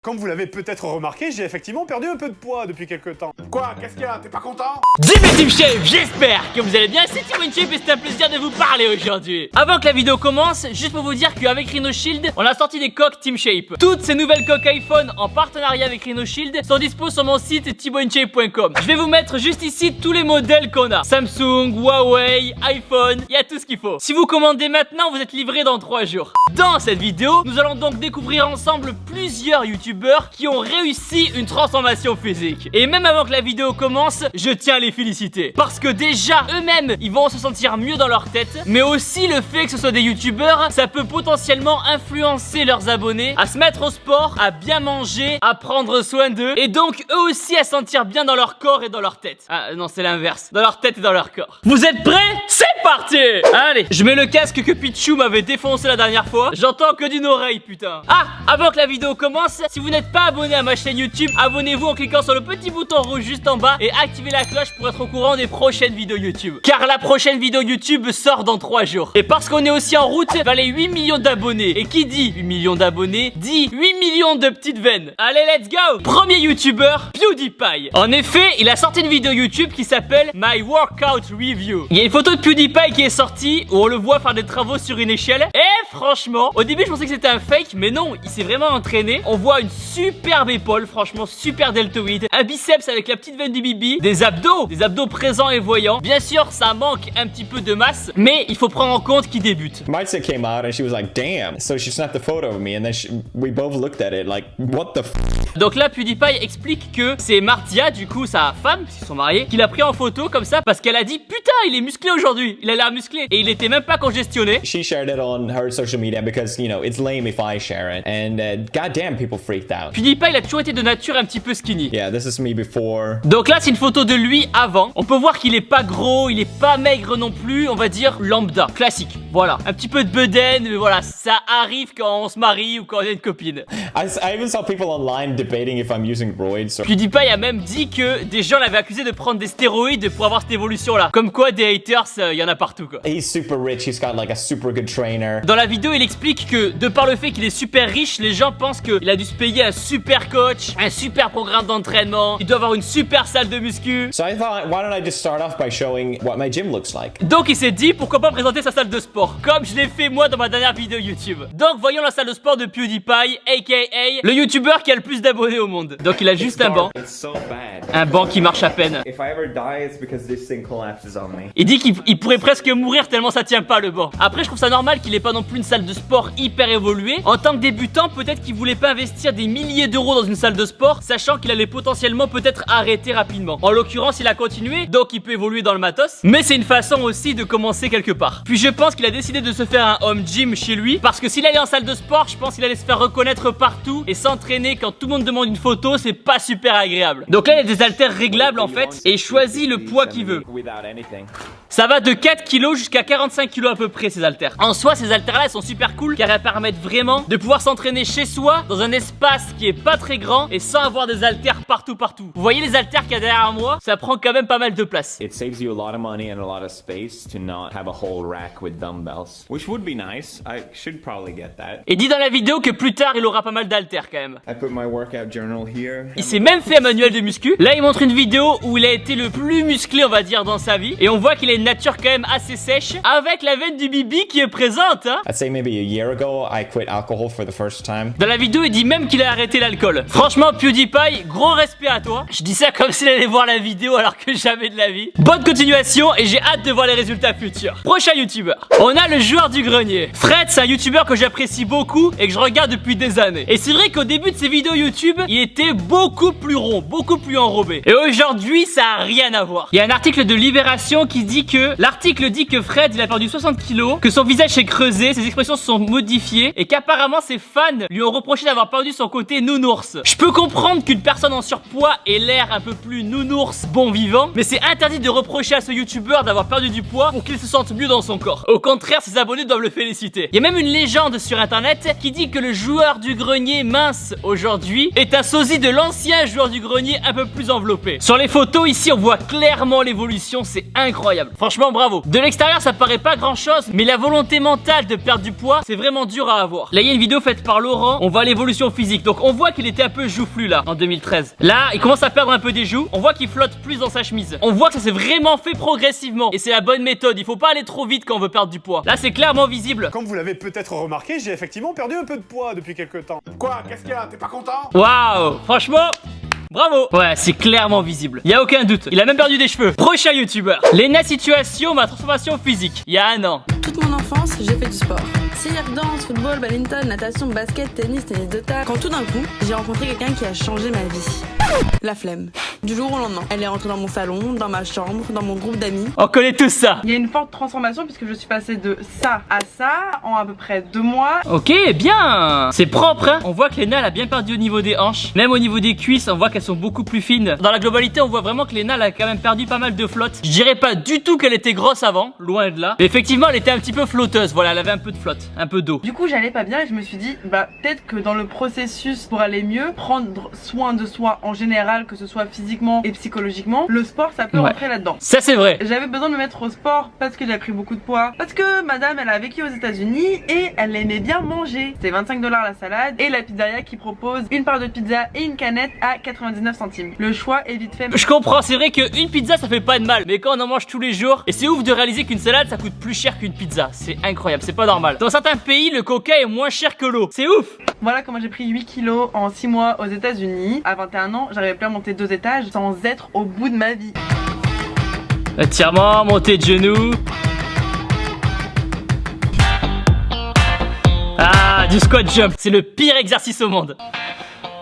Comme vous l'avez peut-être remarqué, j'ai effectivement perdu un peu de poids depuis quelques temps. Quoi? Qu'est-ce qu'il y a? T'es pas content? Dis mes Team Shape, j'espère que vous allez bien, c'est Team Shape et c'est un plaisir de vous parler aujourd'hui. Avant que la vidéo commence, juste pour vous dire qu'avec Rhino Shield, on a sorti des coques Team Shape. Toutes ces nouvelles coques iPhone en partenariat avec Rhino Shield sont dispo sur mon site teamshape.com. Je vais vous mettre juste ici tous les modèles qu'on a. Samsung, Huawei, iPhone, il y a tout ce qu'il faut. Si vous commandez maintenant, vous êtes livré dans 3 jours. Dans cette vidéo, nous allons donc découvrir ensemble plusieurs youtubeurs qui ont réussi une transformation physique. Et même avant que la vidéo commence, je tiens à les féliciter. Parce que déjà, eux-mêmes, ils vont se sentir mieux dans leur tête. Mais aussi le fait que ce soit des youtubeurs, ça peut potentiellement influencer leurs abonnés à se mettre au sport, à bien manger, à prendre soin d'eux. Et donc eux aussi à se sentir bien dans leur corps et dans leur tête. Ah non, c'est l'inverse. Dans leur tête et dans leur corps. Vous êtes prêts? C'est parti! Allez, je mets le casque que Pichou m'avait défoncé la dernière fois. J'entends que d'une oreille, putain. Ah, avant que la vidéo commence, si vous n'êtes pas abonné à ma chaîne YouTube, abonnez-vous en cliquant sur le petit bouton rouge juste en bas et activez la cloche pour être au courant des prochaines vidéos YouTube. Car la prochaine vidéo YouTube sort dans 3 jours. Et parce qu'on est aussi en route vers les 8 millions d'abonnés. Et qui dit 8 millions d'abonnés dit 8 millions de petites veines. Allez, let's go! Premier YouTuber, PewDiePie. En effet, il a sorti une vidéo YouTube qui s'appelle My Workout Review. Il y a une photo de PewDiePie qui est sortie où on le voit faire des travaux sur une échelle. Et franchement, au début je pensais que c'était un fake, mais non, il s'est vraiment entraîné. On voit une superbe épaule, franchement super deltoïde, un biceps avec la petite veine du bibi, des abdos présents et voyants. Bien sûr, ça manque un petit peu de masse, mais il faut prendre en compte qu'il débute. Marcia came out and she was like, damn. So she snapped a photo of me and then we both looked at it like, what the f. Donc là, PewDiePie explique que c'est Marcia, du coup sa femme, s'ils sont mariés, qui l'a pris en photo comme ça parce qu'elle a dit putain, il est musclé aujourd'hui, il a l'air musclé et il était même pas congestionné. She shared it on her social media because, you know, it's lame if I share it. And goddamn, people freaked out. PewDiePie, il a toujours été de nature un petit peu skinny. Yeah, this is me before. Donc là, c'est une photo de lui avant. On peut voir qu'il est pas gros, il est pas maigre non plus, on va dire lambda, classique. Voilà, un petit peu de bedaine, mais voilà, ça arrive quand on se marie ou quand on a une copine. I even saw people online debating if I'm using roids. PewDiePie a même dit que des gens l'avaient accusé de prendre des stéroïdes pour avoir cette évolution-là. Comme quoi, des haters, il y en a partout, quoi. He's super rich, he's got like a super good trainer. Dans la vidéo, il explique que, de par le fait qu'il est super riche, les gens pensent qu'il a dû se payer un super coach, un super programme d'entraînement, il doit avoir une super salle de muscu. So I thought, why don't I just start off by showing what my gym looks like? Donc il s'est dit, pourquoi pas présenter sa salle de sport, comme je l'ai fait moi dans ma dernière vidéo YouTube. Donc voyons la salle de sport de PewDiePie, aka le youtubeur qui a le plus d'abonnés au monde. Donc il a juste un banc. Un banc qui marche à peine. Il dit qu'il pourrait presque mourir tellement ça tient pas le banc. Après je trouve ça normal qu'il ait pas non plus une salle de sport hyper évoluée. En tant que débutant, peut-être qu'il voulait pas investir des milliers d'euros dans une salle de sport, sachant qu'il allait potentiellement peut-être arrêter rapidement. En l'occurrence, il a continué, donc il peut évoluer dans le matos. Mais c'est une façon aussi de commencer quelque part. Puis je pense qu'il a décidé de se faire un home gym chez lui, parce que s'il allait en salle de sport, je pense qu'il allait se faire reconnaître partout et s'entraîner quand tout le monde demande une photo, c'est pas super agréable. Donc là, il y a des haltères réglables en fait, et il choisit le poids qu'il veut. Ça va de 4 kg jusqu'à 45 kg à peu près ces haltères. En soi, ces haltères là elles sont super cool car elles permettent vraiment de pouvoir s'entraîner chez soi dans un espace qui est pas très grand et sans avoir des haltères partout. Vous voyez les haltères qu'il y a derrière moi? Ça prend quand même pas mal de place. It saves you a lot of money and a lot of space to not have a whole rack with dumbbells, which would be nice. I should probably get that. Et dit dans la vidéo que plus tard il aura pas mal d'haltères quand même. I put my workout journal here. Il s'est même fait un manuel de muscu. Là il montre une vidéo où il a été le plus musclé on va dire dans sa vie. Et on voit qu'il a une nature quand même assez sèche avec la veine du bibi qui est présente hein. I'd say maybe a year ago I quit alcohol for the first time. Dans la vidéo il dit même qu'il a arrêté l'alcool. Franchement PewDiePie, gros respect à toi. Je dis ça comme s'il allait voir la vidéo alors que jamais de la vie. Bonne continuation et j'ai hâte de voir les résultats futurs. Prochain youtubeur, on a le joueur du grenier. Fred, c'est un youtubeur que j'apprécie beaucoup et que je regarde depuis des années. Et c'est vrai qu'au début de ses vidéos YouTube, il était beaucoup plus rond, beaucoup plus enrobé. Et aujourd'hui, ça a rien à voir. Il y a un article de Libération qui dit que l'article dit que Fred, il a perdu 60 kilos, que son visage s'est creusé, ses expressions se sont modifiées et qu'apparemment ses fans lui ont reproché d'avoir perdu son côté nounours. Je peux comprendre qu'une personne en surpoids ait l'air un peu plus nounours, bon vivant, mais c'est interdit de reprocher à ce youtubeur d'avoir perdu du poids pour qu'il se sente mieux dans son corps. Au contraire, ses abonnés doivent le féliciter. Il y a même une légende sur internet qui dit que le joueur du grenier mince aujourd'hui est un sosie de l'ancien joueur du grenier un peu plus enveloppé. Sur les photos ici on voit clairement l'évolution, c'est incroyable. Franchement bravo. De l'extérieur ça paraît pas grand chose, mais la volonté mentale de perdre du poids, c'est vraiment dur à avoir. Là, il y a une vidéo faite par Laurent, on voit l'évolution physique. Donc on voit qu'il était un peu joufflu là, en 2013. Là, il commence à perdre un peu des joues, on voit qu'il flotte plus dans sa chemise. On voit que ça s'est vraiment fait progressivement. Et c'est la bonne méthode, il faut pas aller trop vite quand on veut perdre du poids. Là, c'est clairement visible. Comme vous l'avez peut-être remarqué, j'ai effectivement perdu un peu de poids depuis quelques temps. Quoi? Qu'est-ce qu'il y a? T'es pas content? Waouh, franchement, bravo. Ouais, c'est clairement visible. Y a aucun doute. Il a même perdu des cheveux. Prochain youtubeur. Lena Situation, ma transformation physique. Il y a un an. Toute mon enfance, j'ai fait du sport. Cirque, danse, football, badminton, natation, basket, tennis de table. Quand tout d'un coup, j'ai rencontré quelqu'un qui a changé ma vie. La flemme. Du jour au lendemain. Elle est rentrée dans mon salon, dans ma chambre, dans mon groupe d'amis. On connaît tout ça. Il y a une forte transformation puisque je suis passée de ça à ça en à peu près 2 mois. Ok, bien. C'est propre, hein. On voit que Lena, elle a bien perdu au niveau des hanches. Même au niveau des cuisses, on voit qu'elles sont beaucoup plus fines. Dans la globalité, on voit vraiment que Lena, elle a quand même perdu pas mal de flotte. Je dirais pas du tout qu'elle était grosse avant, loin de là. Mais effectivement, elle était un petit peu flotteuse. Voilà, elle avait un peu de flotte, un peu d'eau. Du coup, j'allais pas bien et je me suis dit, bah peut-être que dans le processus pour aller mieux, prendre soin de soi en général, que ce soit physiquement et psychologiquement, le sport, ça peut rentrer là-dedans. Ça, c'est vrai. J'avais besoin de me mettre au sport parce que j'ai pris beaucoup de poids. Parce que madame, elle a vécu aux États-Unis et elle aimait bien manger. C'est 25$ la salade et la pizzeria qui propose une part de pizza et une canette à 99 centimes. Le choix est vite fait. Je comprends, c'est vrai qu'une pizza, ça fait pas de mal. Mais quand on en mange tous les jours, et c'est ouf de réaliser qu'une salade, ça coûte plus cher qu'une pizza. C'est incroyable, c'est pas normal. Dans certains pays, le coca est moins cher que l'eau. C'est ouf. Voilà comment j'ai pris 8 kilos en 6 mois aux États-Unis. À 21 ans, j'arrivais plus à monter 2 étages sans être au bout de ma vie. Étirement, montée de genoux. Ah, du squat jump. C'est le pire exercice au monde.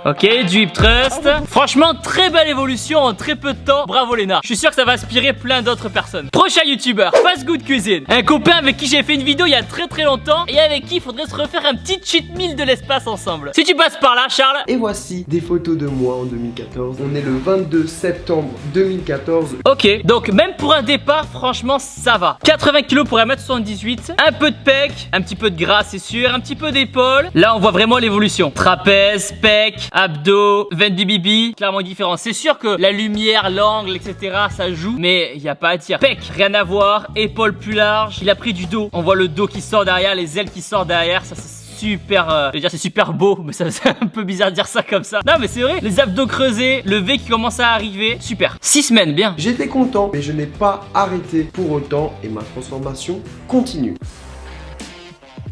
Ok, du hip thrust. Franchement, très belle évolution en très peu de temps. Bravo Lena. Je suis sûr que ça va inspirer plein d'autres personnes. Prochain youtubeur, Fast Good Cuisine. Un copain avec qui j'ai fait une vidéo il y a très longtemps et avec qui il faudrait se refaire un petit cheat meal de l'espace ensemble. Si tu passes par là, Charles. Et voici des photos de moi en 2014. On est le 22 septembre 2014. Ok, donc même pour un départ, franchement, ça va. 80 kg pour 1m78. Un peu de pec, un petit peu de gras, c'est sûr. Un petit peu d'épaule. Là, on voit vraiment l'évolution. Trapèze, pec, abdos, veine du bibi, clairement différent. C'est sûr que la lumière, l'angle, etc. ça joue, mais il n'y a pas à dire. Pec, rien à voir, épaules plus larges. Il a pris du dos. On voit le dos qui sort derrière, les ailes qui sortent derrière. Ça, c'est super, je veux dire, c'est super beau, mais ça c'est un peu bizarre de dire ça comme ça. Non, mais c'est vrai. Les abdos creusés, le V qui commence à arriver. Super. 6 semaines, bien. J'étais content, mais je n'ai pas arrêté pour autant et ma transformation continue.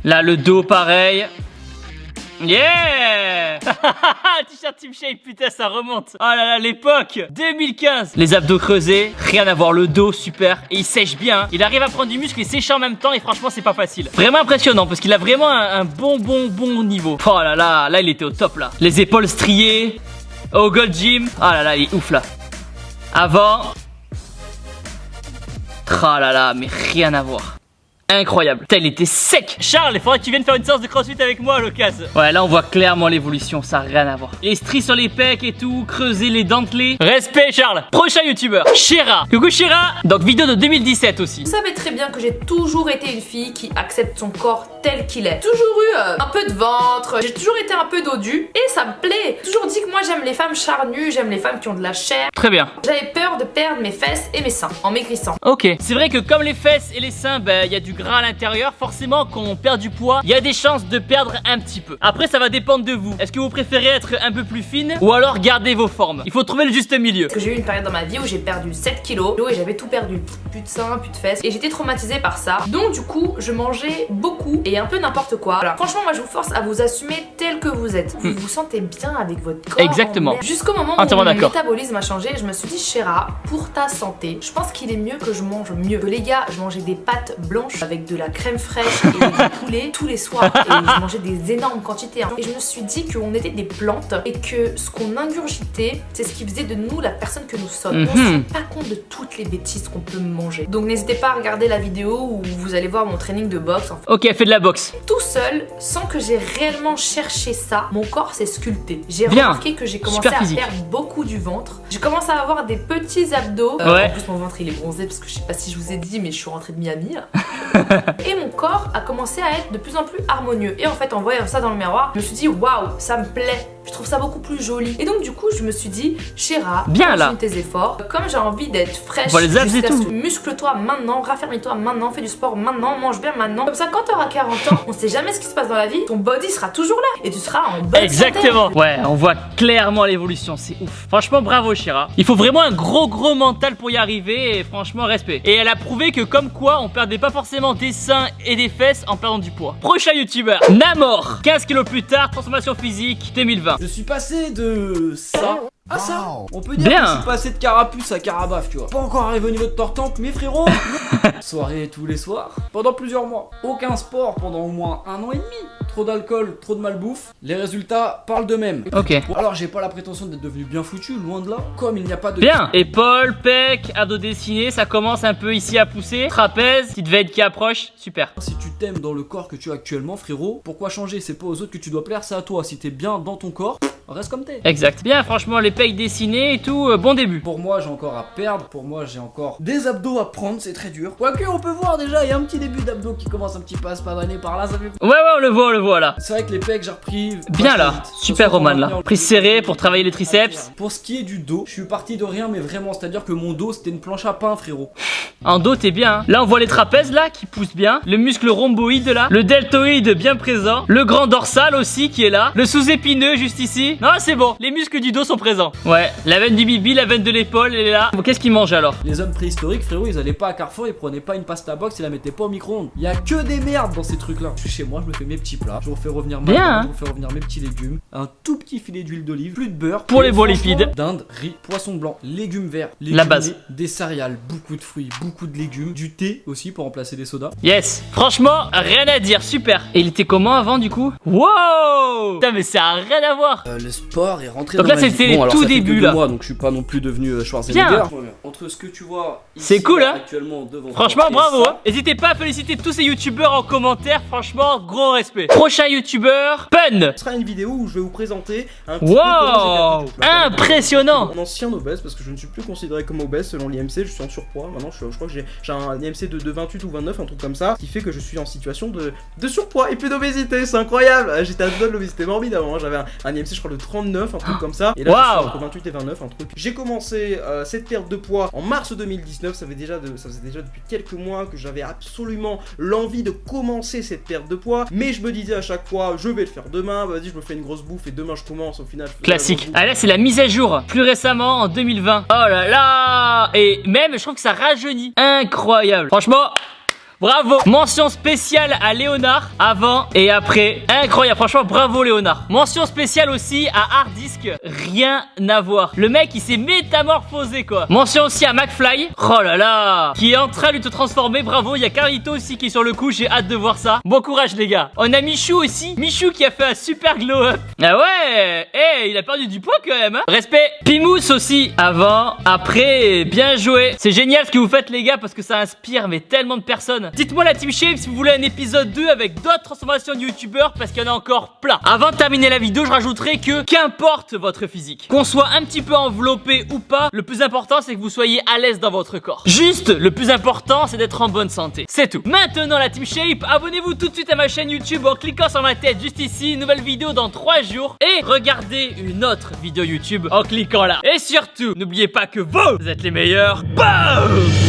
Là, le dos, pareil. Yeah. T-shirt Team Shape, putain ça remonte. Oh là là, l'époque 2015. Les abdos creusés, rien à voir, le dos super. Et il sèche bien, hein. Il arrive à prendre du muscle et sécher en même temps. Et franchement c'est pas facile. Vraiment impressionnant parce qu'il a vraiment un bon niveau. Oh là là, là il était au top là. Les épaules striées. Au Gold Gym. Oh là là, il est ouf là. Avant. Oh là là, mais rien à voir. Incroyable. Putain, il était sec. Charles, il faudrait que tu viennes faire une séance de crossfit avec moi à l'occasion. Ouais, là on voit clairement l'évolution, ça n'a rien à voir. Les stries sur les pecs et tout, creuser les dentelés. Respect Charles. Prochain youtubeur, Shera. Coucou Shera. Donc vidéo de 2017 aussi. Vous savez très bien que j'ai toujours été une fille qui accepte son corps tel qu'il est. Toujours eu un peu de ventre, j'ai toujours été un peu dodue et ça me plaît. Toujours dit que moi j'aime les femmes charnues, j'aime les femmes qui ont de la chair. Très bien. J'avais peur de perdre mes fesses et mes seins en maigrissant. Ok, c'est vrai que comme les fesses et les seins, il y a du gras à l'intérieur. Forcément quand on perd du poids, il y a des chances de perdre un petit peu. Après ça va dépendre de vous. Est-ce que vous préférez être un peu plus fine ou alors garder vos formes? Il faut trouver le juste milieu. Parce que j'ai eu une période dans ma vie où j'ai perdu 7 kilos et j'avais tout perdu. Plus de seins, plus de fesses. Et j'étais traumatisée par ça. Donc du coup je mangeais beaucoup et un peu n'importe quoi. Voilà. Franchement moi je vous force à vous assumer tel que vous êtes. Vous vous sentez bien avec votre corps. Exactement. Jusqu'au moment où mon métabolisme a changé, je me suis dit Shera, pour ta santé, je pense qu'il est mieux que je mange mieux. Que les gars, je mangeais des pâtes blanches avec de la crème fraîche et du poulet tous les soirs. Et je mangeais des énormes quantités. Et je me suis dit qu'on était des plantes et que ce qu'on ingurgitait, c'est ce qui faisait de nous la personne que nous sommes. On se rend pas compte de toutes les bêtises qu'on peut manger. Donc n'hésitez pas à regarder la vidéo où vous allez voir mon training de boxe. En fait. Ok, fait de la boxe. Tout seul, sans que j'ai réellement cherché ça, mon corps s'est sculpté. J'ai remarqué que j'ai commencé à perdre beaucoup du ventre. J'ai commencé à avoir des petits abdos. En plus mon ventre il est bronzé parce que je sais pas si je vous ai dit mais je suis rentrée de Miami là. Et mon corps a commencé à être de plus en plus harmonieux. Et en fait en voyant ça dans le miroir, je me suis dit waouh, ça me plaît. Je trouve ça beaucoup plus joli. Et donc du coup je me suis dit, Chéra, Bien, là. continue tes efforts. Comme j'ai envie d'être fraîche, Voilà, les abs et jusqu'à ce tout. que muscle-toi maintenant, raffermis-toi maintenant, fais du sport maintenant, mange bien maintenant. Comme ça quand t'auras 40 ans, on sait jamais ce qui se passe dans la vie, ton body sera toujours là et tu seras en bonne Exactement. santé. Ouais, on voit clairement l'évolution, c'est ouf. Franchement, bravo Shira. Il faut vraiment un gros mental pour y arriver et franchement, respect. Et elle a prouvé que comme quoi, on perdait pas forcément des seins et des fesses en perdant du poids. Prochain youtubeur, Namor. 15 kilos plus tard, transformation physique 2020. Je suis passé de ça à ça. On peut dire Bien. que je suis passé de carapuce à carabaf, tu vois. Pas encore arrivé au niveau de Tortank, mais frérot. Soirée tous les soirs, pendant plusieurs mois. Aucun sport pendant au moins 1 an et demi. Trop d'alcool, trop de malbouffe. Les résultats parlent d'eux-mêmes. Ok. Bon, alors j'ai pas la prétention d'être devenu bien foutu, loin de là. Comme il n'y a pas de... Bien. Épaules, pecs, abdos dessinés, ça commence un peu ici à pousser. Trapèze, petite veine qui approche, super. Si tu t'aimes dans le corps que tu as actuellement, frérot, pourquoi changer? C'est pas aux autres que tu dois plaire, c'est à toi. Si t'es bien dans ton corps, reste comme t'es. Exact. Bien, franchement, les pecs dessinés et tout, bon début. Pour moi, j'ai encore à perdre. Pour moi, j'ai encore des abdos à prendre. C'est très dur. Quoique, on peut voir déjà, il y a un petit début d'abdos qui commence un petit peu à se padronner par là. Ça fait... Ouais, on le voit là. C'est vrai que les pecs, j'ai repris. Bien là. vachement vite. Super Surtout Roman pour là. maintenir le Prise serrée pour travailler les triceps. Pour ce qui est du dos, je suis parti de rien, mais vraiment, c'est-à-dire que mon dos, c'était une planche à pain, frérot. En dos, t'es bien. Hein. Là, on voit les trapèzes là qui poussent bien. Le muscle rhomboïde là. Le deltoïde bien présent. Le grand dorsal aussi qui est là. Le sous-épineux juste ici. Non, c'est bon. Les muscles du dos sont présents. Ouais. La veine du bibi, la veine de l'épaule, elle est là. Bon, qu'est-ce qu'ils mangent alors? Les hommes préhistoriques, frérot, ils allaient pas à Carrefour, ils prenaient pas une pasta box, ils la mettaient pas au micro-ondes. Il y a que des merdes dans ces trucs-là. Je suis chez moi, je me fais mes petits plats. Je refais revenir ma Bien, viande, hein. je refais revenir mes petits légumes. Un tout petit filet d'huile d'olive, plus de beurre. Pour Et les beaux franchement, lipides. Dinde, riz, poisson blanc, légumes verts, La base. des céréales, beaucoup de fruits, beaucoup de légumes, du thé aussi pour remplacer des sodas. Yes. Franchement, rien à dire. Super. Et il était comment avant du coup? Wow. Putain, mais ça a rien à voir. Le sport est rentré Donc dans là, ma vie. c'était alors, tout ça fait que début, 2 là. mois, donc je suis pas non plus devenu Schwarzenegger. Bien. Entre ce que tu vois ici, C'est cool, là, hein. actuellement devant Franchement, toi, et bravo. ça, Hein. N'hésitez pas à féliciter tous ces youtubeurs en commentaire. Franchement, gros respect. Prochain youtubeur, Pun. Ce sera une vidéo où je vais vous présenter un petit peu Wow. comment j'ai perdu du poids. Impressionnant. Un ancien obèse, parce que je ne suis plus considéré comme obèse selon l'IMC, je suis en surpoids. Maintenant, je crois que j'ai un IMC de 28 ou 29, un truc comme ça, qui fait que je suis en situation de surpoids et plus d'obésité. C'est incroyable. J'étais à 2 de l'obésité morbide avant. Hein. J'avais un IMC, je crois, de 39, un truc comme ça. Et là, je suis entre 28 et 29, un truc. J'ai commencé cette perte de poids en mars 2019. Ça faisait déjà depuis quelques mois que j'avais absolument l'envie de commencer cette perte de poids. Mais je me disais à chaque fois, je vais le faire demain. Vas-y, je me fais une grosse bouffe et demain je commence. Au final, je fais Classique. Ah là, c'est la mise à jour. Plus récemment, en 2020. Oh là là. Et même, je trouve que ça rajeunit. Incroyable. Franchement. Bravo. Mention spéciale à Léonard avant et après. Incroyable. Franchement, bravo Léonard. Mention spéciale aussi à Hardisk. Rien à voir. Le mec, il s'est métamorphosé quoi. Mention aussi à McFly. Oh là là. Qui est en train de te transformer. Bravo. Il y a Carlito aussi qui est sur le coup. J'ai hâte de voir ça. Bon courage les gars. On a Michou aussi. Michou qui a fait un super glow up. Ah ouais. Eh, il a perdu du poids quand même. Hein. Respect. Pimous aussi. Avant, après. Bien joué. C'est génial ce que vous faites les gars parce que ça inspire mais tellement de personnes. Dites-moi la Team Shape si vous voulez un épisode 2 avec d'autres transformations de youtubeurs parce qu'il y en a encore plein. Avant de terminer la vidéo, je rajouterai que qu'importe votre physique, qu'on soit un petit peu enveloppé ou pas, le plus important c'est que vous soyez à l'aise dans votre corps. Juste, le plus important c'est d'être en bonne santé. C'est tout. Maintenant la Team Shape, abonnez-vous tout de suite à ma chaîne YouTube en cliquant sur ma tête juste ici. Nouvelle vidéo dans 3 jours. Et regardez une autre vidéo YouTube en cliquant là. Et surtout, n'oubliez pas que vous êtes les meilleurs. Boom!